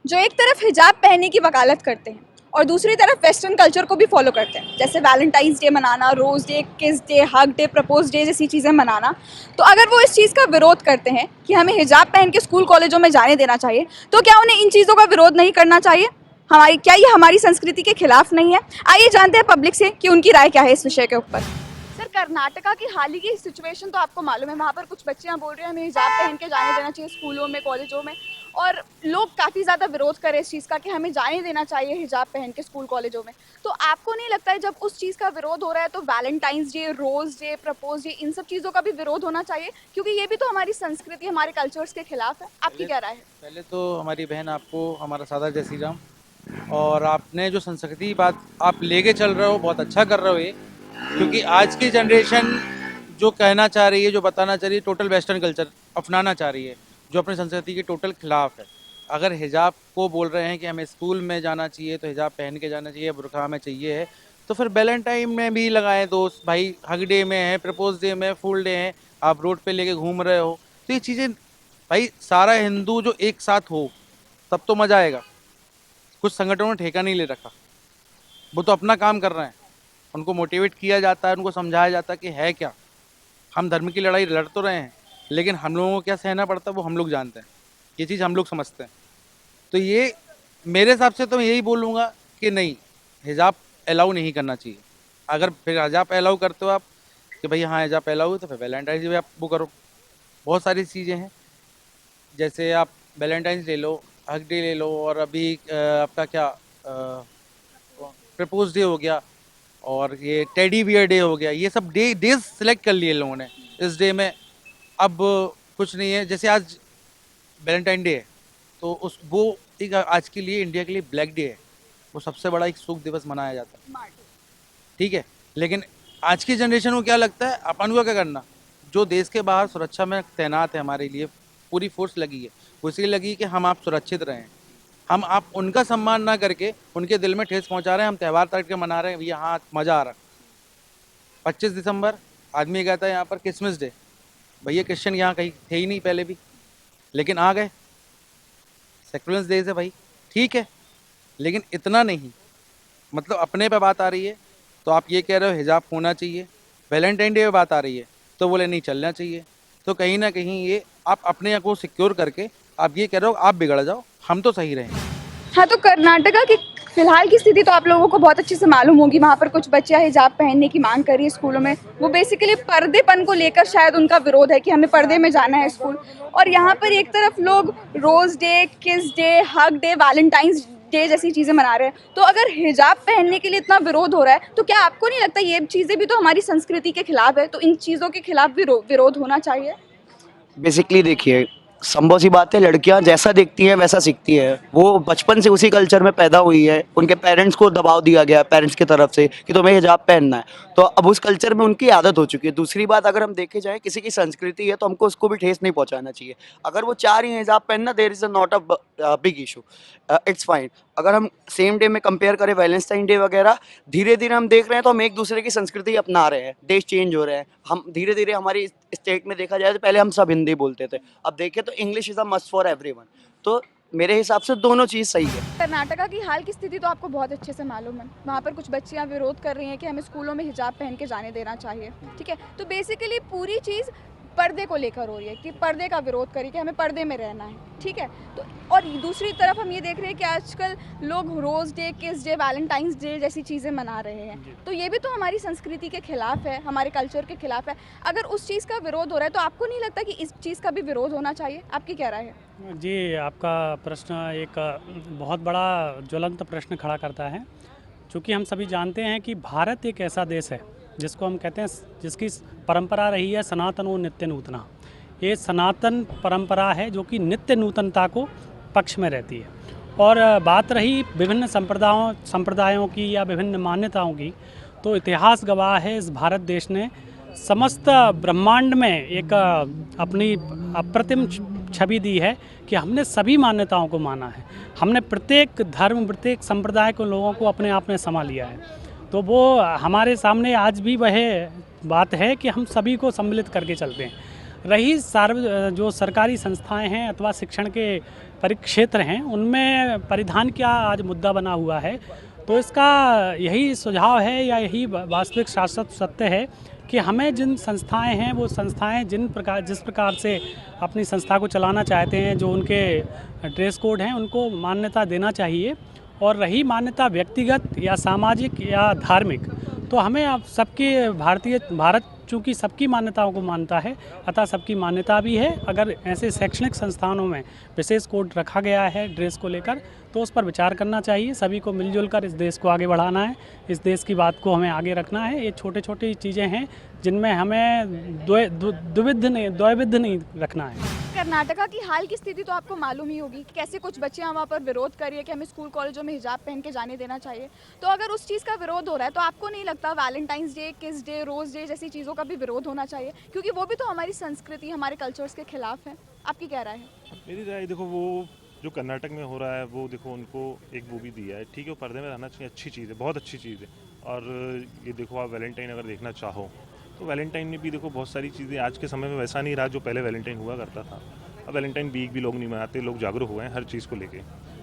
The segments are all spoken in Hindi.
जो एक तरफ हिजाब पहनने की वकालत करते हैं और दूसरी तरफ वेस्टर्न कल्चर को भी फॉलो करते हैं, जैसे वैलेंटाइंस डे मनाना, रोज़ डे, किस day, hug day, propose day जैसी चीज़ें मनाना। तो अगर वो इस चीज़ का विरोध करते हैं कि हमें हिजाब पहन के स्कूल कॉलेजों में जाने देना चाहिए, तो क्या उन्हें इन चीज़ों का विरोध नहीं करना चाहिए? क्या ये हमारी संस्कृति के खिलाफ नहीं है? आइए जानते हैं पब्लिक से कि उनकी राय क्या है इस विषय के ऊपर। सर, कर्नाटका की हाल ही की सिचुएशन तो आपको मालूम है, वहाँ पर कुछ बच्चियाँ बोल रही हैं हमें हिजाब पहन के जाने देना चाहिए स्कूलों में, कॉलेजों में, और लोग काफ़ी ज़्यादा विरोध कर रहे हैं इस चीज़ का कि हमें जाने देना चाहिए हिजाब पहन के स्कूल कॉलेजों में। तो आपको नहीं लगता है जब उस चीज़ का विरोध हो रहा है तो वैलेंटाइंस डे, रोज़ डे, प्रपोज डे, इन सब चीज़ों का भी विरोध होना चाहिए? क्योंकि ये भी तो हमारी संस्कृति, हमारे कल्चर्स के खिलाफ है। आपकी क्या राय है? पहले तो हमारी बहन आपको हमारा सादा जय श्री राम। और आपने जो संस्कृति बात आप लेके चल रहे हो बहुत अच्छा कर रहे हो ये, क्योंकि आज की जनरेशन जो कहना चाह रही है, जो बताना चाह रही है, टोटल वेस्टर्न कल्चर अपनाना चाह रही है, जो अपनी संस्कृति के टोटल खिलाफ है। अगर हिजाब को बोल रहे हैं कि हमें स्कूल में जाना चाहिए तो हिजाब पहन के जाना चाहिए, बुरखा में चाहिए है, तो फिर वैलेंटाइन में भी लगाएं दोस्त भाई, हग डे में है, प्रपोज डे में, फुल डे है, आप रोड पे लेके घूम रहे हो, तो ये चीज़ें भाई सारा हिंदू जो एक साथ हो तब तो मज़ा आएगा। कुछ संगठनों ने ठेका नहीं ले रखा, वो तो अपना काम कर रहे हैं, उनको मोटिवेट किया जाता है, उनको समझाया जाता है कि है क्या। हम धर्म की लड़ाई लड़ तो रहे हैं, लेकिन हम लोगों को क्या सहना पड़ता है वो हम लोग जानते हैं, ये चीज़ हम लोग समझते हैं। तो ये मेरे हिसाब से तो मैं यही बोलूँगा कि नहीं, हिजाब अलाउ नहीं करना चाहिए। अगर फिर हिजाब अलाउ करते हो आप कि भाई हाँ हिजाब अलाउ है, तो फिर वैलेंटाइन डे भी आप वो करो। बहुत सारी चीज़ें हैं, जैसे आप वैलेंटाइंस ले लो, हक डे ले लो, और अभी आपका क्या प्रपोज डे हो गया, और ये टेडी बियर डे हो गया, ये सब डेज सेलेक्ट कर लिए लोगों ने इस डे में। अब कुछ नहीं है, जैसे आज वैलेंटाइन डे है, तो उस वो एक आज के लिए इंडिया के लिए ब्लैक डे है, वो सबसे बड़ा एक शोक दिवस मनाया जाता है, ठीक है। लेकिन आज की जनरेशन को क्या लगता है, अपन को क्या करना, जो देश के बाहर सुरक्षा में तैनात है, हमारे लिए पूरी फोर्स लगी है, वो इसलिए लगी कि हम आप सुरक्षित रहें। हम आप उनका सम्मान ना करके उनके दिल में ठेस पहुंचा रहे हैं। हम त्यौहार तक के मना रहे हैं, भैया हाँ मज़ा आ रहा है। 25 दिसंबर आदमी कहता है यहाँ पर क्रिसमस डे, भैया क्रिश्चियन यहाँ कहीं थे ही नहीं पहले भी, लेकिन आ गए, सेक्युलर डे है भाई, ठीक है, लेकिन इतना नहीं। मतलब अपने पे बात आ रही है तो आप ये कह रहे हो हिजाब होना चाहिए, वैलेंटाइन डे पे बात आ रही है तो बोले नहीं चलना चाहिए। तो कहीं ना कहीं ये आप अपने आप को सिक्योर करके आप ये कह रहे हो आप बिगड़ जाओ, हम तो सही रहें। हाँ, तो कर्नाटका की फिलहाल की स्थिति तो आप लोगों को बहुत अच्छे से मालूम होगी। वहाँ पर कुछ बच्चियाँ हिजाब पहनने की मांग कर रही है स्कूलों में। वो बेसिकली पर्देपन को लेकर शायद उनका विरोध है कि हमें पर्दे में जाना है स्कूल। और यहाँ पर एक तरफ लोग रोज़ डे, किस day, hug day, Valentine's day जैसी चीज़ें मना रहे हैं। तो अगर हिजाब पहनने के लिए इतना विरोध हो रहा है, तो क्या आपको नहीं लगता ये चीज़ें भी तो हमारी संस्कृति के खिलाफ है? तो इन चीज़ों के खिलाफ भी विरोध होना चाहिए। बेसिकली देखिए, संभव सी बात है, लड़कियां जैसा देखती हैं वैसा सीखती हैं। वो बचपन से उसी कल्चर में पैदा हुई है, उनके पेरेंट्स को दबाव दिया गया पेरेंट्स की तरफ से कि तुम्हें हिजाब पहनना है, तो अब उस कल्चर में उनकी आदत हो चुकी है। दूसरी बात, अगर हम देखे जाए किसी की संस्कृति है तो हमको उसको भी ठेस नहीं पहुंचाना चाहिए। अगर वो चाह रही है हिजाब पहनना, there is not a big issue, it's fine. अगर हम सेम डे में कंपेयर करें वैलेंटाइन डे वगैरह, धीरे धीरे हम देख रहे हैं तो हम एक दूसरे की संस्कृति अपना रहे हैं, देश चेंज हो रहे हैं। हम धीरे धीरे, हमारी स्टेट में देखा जाए तो पहले हम सब हिंदी बोलते थे, अब देखें तो English is a must for everyone. तो मेरे हिसाब से दोनों चीज़ सही है। कर्नाटका की हाल की स्थिति तो आपको बहुत अच्छे से मालूम है। वहाँ पर कुछ बच्चियाँ विरोध कर रही हैं कि हमें स्कूलों में हिजाब पहन के जाने देना चाहिए, ठीक है। तो बेसिकली पूरी चीज़ पर्दे को लेकर हो रही है कि पर्दे का विरोध करिए कि हमें पर्दे में रहना है, ठीक है। तो और दूसरी तरफ हम ये देख रहे हैं कि आजकल लोग रोज़ डे, किस डे, वैलेंटाइंस डे जैसी चीज़ें मना रहे हैं। तो ये भी तो हमारी संस्कृति के खिलाफ है, हमारे कल्चर के खिलाफ है। अगर उस चीज़ का विरोध हो रहा है तो आपको नहीं लगता कि इस चीज़ का भी विरोध होना चाहिए? आपकी क्या राय है? जी, आपका प्रश्न एक बहुत बड़ा ज्वलंत प्रश्न खड़ा करता है, क्योंकि हम सभी जानते हैं कि भारत एक ऐसा देश है जिसको हम कहते हैं, जिसकी परंपरा रही है सनातन और नित्य नूतना। ये सनातन परंपरा है जो कि नित्य नूतनता को पक्ष में रहती है। और बात रही विभिन्न संप्रदायों की या विभिन्न मान्यताओं की, तो इतिहास गवाह है इस भारत देश ने समस्त ब्रह्मांड में एक अपनी अप्रतिम छवि दी है कि हमने सभी मान्यताओं को माना है। हमने प्रत्येक धर्म, प्रत्येक संप्रदाय को, लोगों को अपने आप में समा लिया है। तो वो हमारे सामने आज भी वह बात है कि हम सभी को सम्मिलित करके चलते हैं। रही जो सरकारी संस्थाएं हैं अथवा शिक्षण के परिक्षेत्र हैं, उनमें परिधान क्या आज मुद्दा बना हुआ है। तो इसका यही सुझाव है या यही वास्तविक शाश्वत सत्य है कि हमें जिन संस्थाएं हैं वो संस्थाएं जिस प्रकार से अपनी संस्था को चलाना चाहते हैं, जो उनके ड्रेस कोड हैं उनको मान्यता देना चाहिए। और रही मान्यता व्यक्तिगत या सामाजिक या धार्मिक, तो हमें अब भारत चूँकि सबकी मान्यताओं को मानता है, अतः सबकी मान्यता भी है। अगर ऐसे शैक्षणिक संस्थानों में विशेष कोड रखा गया है ड्रेस को लेकर, तो उस पर विचार करना चाहिए। सभी को मिलजुल कर इस देश को आगे बढ़ाना है, इस देश की बात को हमें आगे रखना है। ये छोटे छोटी चीज़ें हैं जिनमें हमें द्वैविध्य नहीं रखना है। कर्नाटका की हाल की स्थिति तो आपको मालूम ही होगी कि कैसे कुछ बच्चियां वहाँ पर विरोध कर रही है कि हमें स्कूल कॉलेजों में हिजाब पहन के जाने देना चाहिए। तो अगर उस चीज़ का विरोध हो रहा है तो आपको नहीं लगता वैलेंटाइंस डे, किस डे, रोज़ डे जैसी चीज़ों का भी विरोध होना चाहिए, क्योंकि वो भी तो हमारी संस्कृति, हमारे कल्चर्स के खिलाफ है। आपकी क्या राय है? मेरी राय देखो, वो जो कर्नाटक में हो रहा है वो देखो उनको एक वो भी दिया है, ठीक है, वो पर्दे में रहना चाहिए, अच्छी चीज़ है, बहुत अच्छी चीज़ है। और ये देखो आप वैलेंटाइन अगर देखना चाहो तो वैलेंटाइन में भी देखो बहुत सारी चीज़ें आज के समय में वैसा नहीं रहा जो पहले वैलेंटाइन हुआ करता था। अब वैलेंटाइन वीक भी लोग नहीं मनाते, लोग जागरूक हुए हैं हर चीज़ को लेके।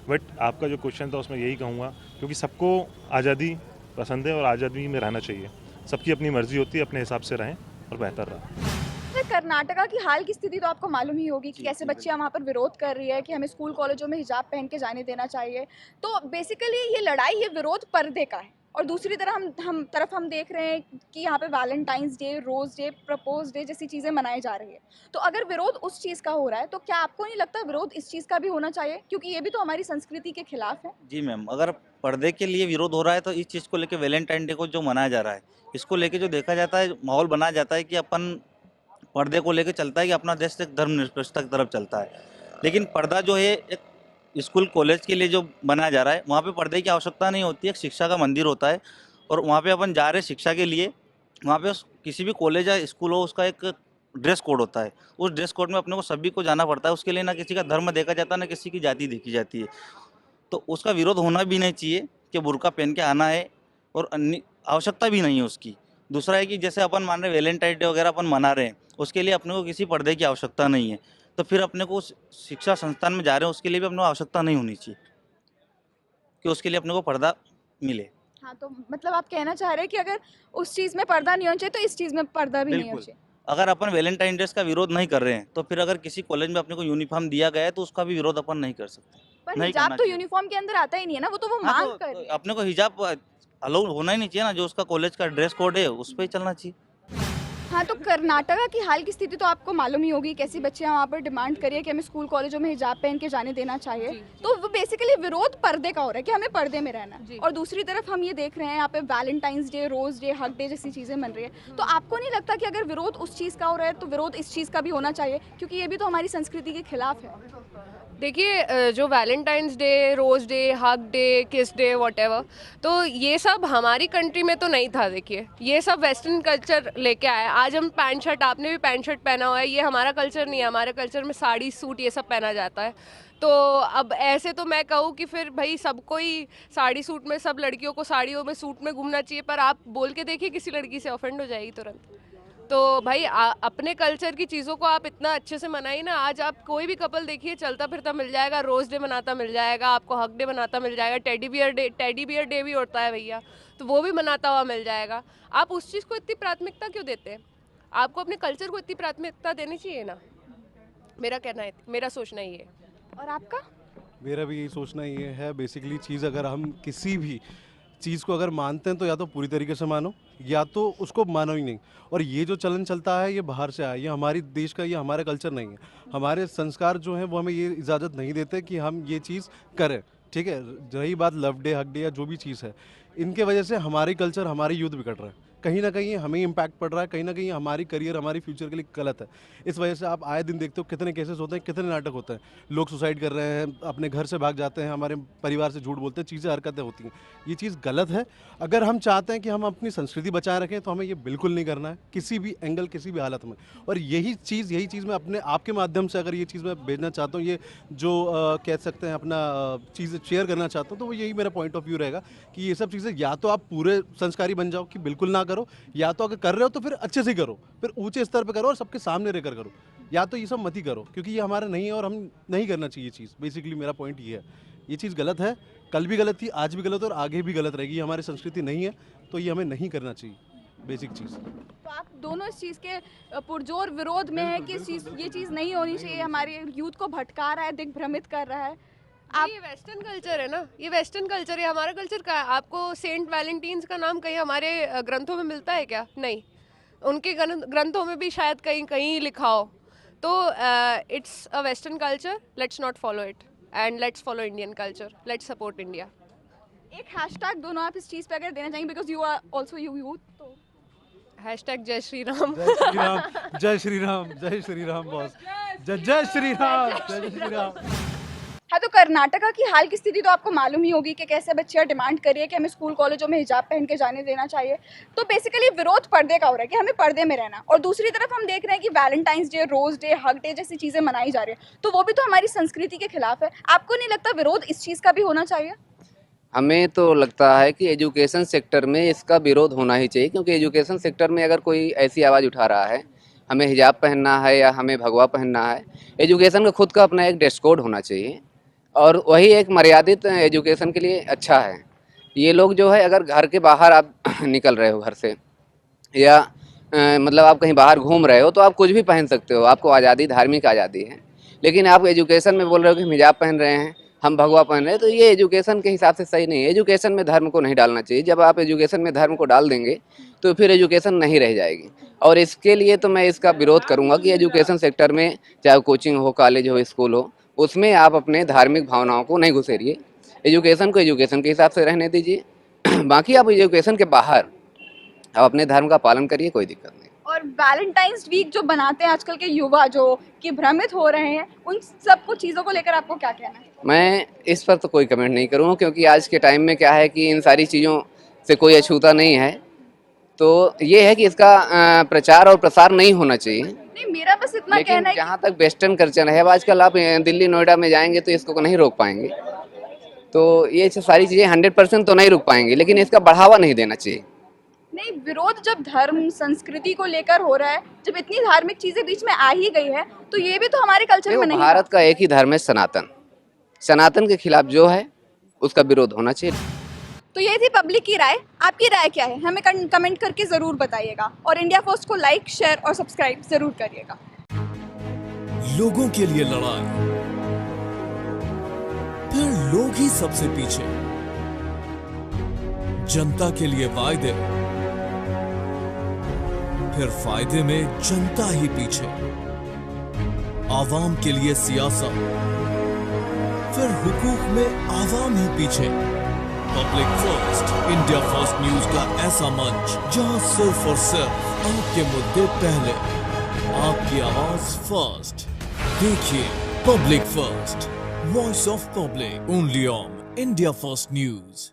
बट आपका जो क्वेश्चन था उसमें यही कहूँगा, क्योंकि सबको आज़ादी पसंद है और आज़ादी में रहना चाहिए, सबकी अपनी मर्जी होती है, अपने हिसाब से रहें और बेहतर रहें। कर्नाटका की हाल की स्थिति तो आपको मालूम ही होगी कि कैसे बच्चियां वहाँ पर विरोध कर रही है कि हमें स्कूल कॉलेजों में हिजाब पहन के जाने देना चाहिए। तो बेसिकली ये लड़ाई, ये विरोध पर्दे का है। और दूसरी तरफ हम देख रहे हैं कि यहाँ पे वैलेंटाइंस डे, रोज़ डे, प्रपोज डे जैसी चीज़ें मनाई जा रही है। तो अगर विरोध उस चीज़ का हो रहा है तो क्या आपको नहीं लगता विरोध इस चीज़ का भी होना चाहिए, क्योंकि ये भी तो हमारी संस्कृति के खिलाफ है? जी मैम, अगर पर्दे के लिए विरोध हो रहा है तो इस चीज़ को लेके वैलेंटाइन डे को जो मनाया जा रहा है, इसको लेके जो देखा जाता है, माहौल बनाया जाता है कि अपन पर्दे को लेके चलता है कि अपना देश एक धर्मनिरपेक्षता की तरफ चलता है। लेकिन पर्दा जो है एक स्कूल कॉलेज के लिए जो बनाया जा रहा है, वहाँ पे पर्दे की आवश्यकता नहीं होती है। एक शिक्षा का मंदिर होता है और वहाँ पे अपन जा रहे हैं शिक्षा के लिए। वहाँ पे किसी भी कॉलेज या स्कूल हो, उसका एक ड्रेस कोड होता है। उस ड्रेस कोड में अपने को सभी को जाना पड़ता है। उसके लिए ना किसी का धर्म देखा जाता है, ना किसी की जाति देखी जाती है। तो उसका विरोध होना भी नहीं चाहिए कि बुर्का पहन के आना है, और अन्य आवश्यकता भी नहीं है उसकी। दूसरा है कि जैसे अपन मान रहे वैलेंटाइन डे वगैरह अपन मना रहे हैं, उसके लिए अपने को किसी पर्दे की आवश्यकता नहीं है। तो फिर अपने को उस शिक्षा संस्थान में जा रहे हैं, उसके लिए भी अपने को आवश्यकता नहीं होनी चाहिए कि उसके लिए अपने को पर्दा मिले। हाँ, तो मतलब आप कहना चाह रहे हैं कि अगर उस चीज़ में पर्दा नहीं होना चाहिए तो इस चीज़ में पर्दा भी नहीं होना बिल्कुल। चाहिए। अगर अपन वैलेंटाइन डे का विरोध नहीं कर रहे हैं, तो फिर अगर किसी कॉलेज में अपने को यूनिफॉर्म दिया गया है तो उसका भी विरोध अपन नहीं कर सकते। पर नहीं हिजाब करना तो चाहिए। यूनिफॉर्म के अंदर आता ही नहीं है ना, वो तो वो हाँ, मांग कर रही है। अपने को हिजाब अलाउ होना ही नहीं चाहिए ना, जो उसका कॉलेज का ड्रेस कोड है उस पर ही चलना चाहिए। हाँ, तो कर्नाटका की हाल की स्थिति तो आपको मालूम ही होगी, कैसी बच्चियां वहाँ पर डिमांड कर रही है कि हमें स्कूल कॉलेजों में हिजाब पहन के जाने देना चाहिए। तो वो बेसिकली विरोध पर्दे का हो रहा है कि हमें पर्दे में रहना है। और दूसरी तरफ हम ये देख रहे हैं यहाँ पे वैलेंटाइंस डे, रोज़ डे, हक डे जैसी चीज़ें मन रही है। तो आपको नहीं लगता कि अगर विरोध उस चीज़ का हो रहा है तो विरोध इस चीज़ का भी होना चाहिए, क्योंकि ये भी तो हमारी संस्कृति के खिलाफ है? देखिए, जो वैलेंटाइंस डे, रोज़ डे, हग डे, किस डे, व्हाटएवर, तो ये सब हमारी कंट्री में तो नहीं था। देखिए, ये सब वेस्टर्न कल्चर लेके आया। आज हम पैंट शर्ट, आपने भी पैंट शर्ट पहना हुआ है, ये हमारा कल्चर नहीं है। हमारे कल्चर में साड़ी, सूट ये सब पहना जाता है। तो अब ऐसे तो मैं कहूँ कि फिर भाई सबको ही साड़ी सूट में, सब लड़कियों को साड़ियों में, सूट में घूमना चाहिए। पर आप बोल के देखिए, किसी लड़की से ऑफेंड हो जाएगी तुरंत। तो भाई अपने कल्चर की चीज़ों को आप इतना अच्छे से मनाइए ना। आज आप कोई भी कपल देखिए, चलता फिरता मिल जाएगा, रोज़ डे मनाता मिल जाएगा, आपको हक डे मनाता मिल जाएगा, टेडी बियर डे भी होता है भैया, तो वो भी मनाता हुआ मिल जाएगा। आप उस चीज़ को इतनी प्राथमिकता क्यों देते हैं? आपको अपने कल्चर को इतनी प्राथमिकता देनी चाहिए ना। मेरा कहना है, मेरा सोचना ये है। और आपका? मेरा भी यही सोचना ये है। बेसिकली चीज़ अगर हम किसी भी चीज़ को अगर मानते हैं तो या तो पूरी तरीके से मानो, या तो उसको मानो ही नहीं। और ये जो चलन चलता है ये बाहर से आया, ये हमारी देश का, ये हमारा कल्चर नहीं है। हमारे संस्कार जो हैं वो हमें ये इजाज़त नहीं देते कि हम ये चीज़ करें। ठीक है, रही बात लव डे, हक डे या जो भी चीज़ है, इनके वजह से हमारी कल्चर, हमारी यूथ बिगड़ रहा है। कहीं ना कहीं हमें इम्पैक्ट पड़ रहा है, कहीं ना कहीं हमारी करियर, हमारी फ्यूचर के लिए गलत है। इस वजह से आप आए दिन देखते हो कितने केसेस होते हैं, कितने नाटक होते हैं। लोग सुसाइड कर रहे हैं, अपने घर से भाग जाते हैं, हमारे परिवार से झूठ बोलते हैं, चीज़ें, हरकतें होती हैं। ये चीज़ गलत है। अगर हम चाहते हैं कि हम अपनी संस्कृति बचाए रखें तो हमें ये बिल्कुल नहीं करना है, किसी भी एंगल, किसी भी हालत में। और यही चीज़ मैं अपने आपके माध्यम से अगर ये चीज़ मैं भेजना चाहता हूँ, ये जो कह सकते हैं अपना चीज़ शेयर करना चाहता हूँ, तो वो यही मेरा पॉइंट ऑफ व्यू रहेगा कि ये सब चीज़ें या तो आप पूरे संस्कारी बन जाओ कि बिल्कुल ना करो, या तो अगर कर रहे हो तो फिर अच्छे से करो, फिर ऊंचे स्तर पे करो और सबके सामने रहकर करो, या तो ये सब मत ही करो क्योंकि ये हमारा नहीं है और हम नहीं करना चाहिए चीज़। बेसिकली मेरा पॉइंट ये है, ये चीज़ गलत है, कल भी गलत थी, आज भी गलत है और आगे भी गलत रहेगी। ये हमारी संस्कृति नहीं है तो ये हमें नहीं करना चाहिए, बेसिक चीज़। तो आप दोनों इस चीज़ के पुरजोर विरोध में है कि ये चीज़ नहीं होनी चाहिए, हमारे यूथ को भटका रहा है, दिग्भ्रमित कर रहा है। आप ये वेस्टर्न कल्चर है ना, ये वेस्टर्न कल्चर है, हमारा कल्चर का है। आपको सेंट वैलेंटाइंस का नाम कहीं हमारे ग्रंथों में मिलता है क्या? नहीं, उनके ग्रंथों में भी शायद कहीं कहीं लिखा हो। तो it's a western culture, let's not follow it and let's follow Indian culture, let's support India. एक हैशटैग दोनों आप इस चीज़ पे अगर देना चाहेंगे, because you are also youth, तो हैशटैग जय श्री राम। जय श्री राम, जय श्री राम, जय श्री राम बॉस, जय श्री राम, जय श्री राम। हाँ, तो कर्नाटका की हाल की स्थिति तो आपको मालूम ही होगी कि कैसे बच्चियाँ डिमांड कर रही है कि हमें स्कूल कॉलेजों में हिजाब पहन के जाने देना चाहिए। तो बेसिकली विरोध पर्दे का हो रहा है कि हमें पर्दे में रहना, और दूसरी तरफ हम देख रहे हैं कि Valentine's day, rose day, hug day जैसी चीज़ें मनाई जा रही है, तो वो भी तो हमारी संस्कृति के खिलाफ है। आपको नहीं लगता विरोध इस चीज़ का भी होना चाहिए? हमें तो लगता है कि एजुकेशन सेक्टर में इसका विरोध होना ही चाहिए, क्योंकि एजुकेशन सेक्टर में अगर कोई ऐसी आवाज़ उठा रहा है हमें हिजाब पहनना है या हमें भगवा पहनना है, एजुकेशन का खुद का अपना एक ड्रेस कोड होना चाहिए, और वही एक मर्यादित एजुकेशन के लिए अच्छा है। ये लोग जो है, अगर घर के बाहर आप निकल रहे हो घर से, या मतलब आप कहीं बाहर घूम रहे हो, तो आप कुछ भी पहन सकते हो, आपको आज़ादी, धार्मिक आज़ादी है। लेकिन आप एजुकेशन में बोल रहे हो कि हम हिजाब पहन रहे हैं, हम भगवा पहन रहे हैं, तो ये एजुकेशन के हिसाब से सही नहीं है। एजुकेशन में धर्म को नहीं डालना चाहिए। जब आप एजुकेशन में धर्म को डाल देंगे तो फिर एजुकेशन नहीं रह जाएगी, और इसके लिए तो मैं इसका विरोध करूंगा कि एजुकेशन सेक्टर में, चाहे कोचिंग हो, कॉलेज हो, स्कूल हो, उसमें आप अपने धार्मिक भावनाओं को नहीं घुसेरिए। एजुकेशन को एजुकेशन के हिसाब से रहने दीजिए। बाकी आप एजुकेशन के बाहर आप अपने धर्म का पालन करिए, कोई दिक्कत नहीं। और वैलेंटाइंस वीक जो बनाते हैं आजकल के युवा, जो कि भ्रमित हो रहे हैं, उन सब कुछ चीज़ों को लेकर आपको क्या कहना है? मैं इस पर तो कोई कमेंट नहीं करूँगा, क्योंकि आज के टाइम में क्या है कि इन सारी चीज़ों से कोई अछूता नहीं है। तो ये है कि इसका प्रचार और प्रसार नहीं होना चाहिए। नहीं, मेरा बस इतना लेकिन कहना है जहाँ तक वेस्टर्न कल्चर है, अब आजकल आप दिल्ली, नोएडा में जाएंगे तो इसको नहीं रोक पाएंगे। तो ये सारी चीज़ें 100% तो नहीं रोक पाएंगे, लेकिन इसका बढ़ावा नहीं देना चाहिए। नहीं, विरोध जब धर्म संस्कृति को लेकर हो रहा है, जब इतनी धार्मिक चीजें बीच में आ ही गई है, तो ये भी तो हमारे कल्चर में देखो, नहीं भारत का एक ही धर्म है, सनातन। सनातन के खिलाफ जो है उसका विरोध होना चाहिए। तो ये थी पब्लिक की राय। आपकी राय क्या है, हमें कमेंट करके ज़रूर बताइएगा, और इंडिया फर्स्ट को लाइक, शेयर और सब्सक्राइब ज़रूर करिएगा। लोगों के लिए लड़ाई, फिर लोग ही सबसे पीछे, जनता के लिए वायदे, फिर फायदे में जनता ही पीछे, आवाम के लिए सियासत, फिर हुकूक में आवाम ही पीछे। Public first, India first news का ऐसा मंच जहां सिर्फ और सिर्फ आपके मुद्दे पहले, आपकी आवाज फर्स्ट। देखिए public first, voice of public, only on India first news.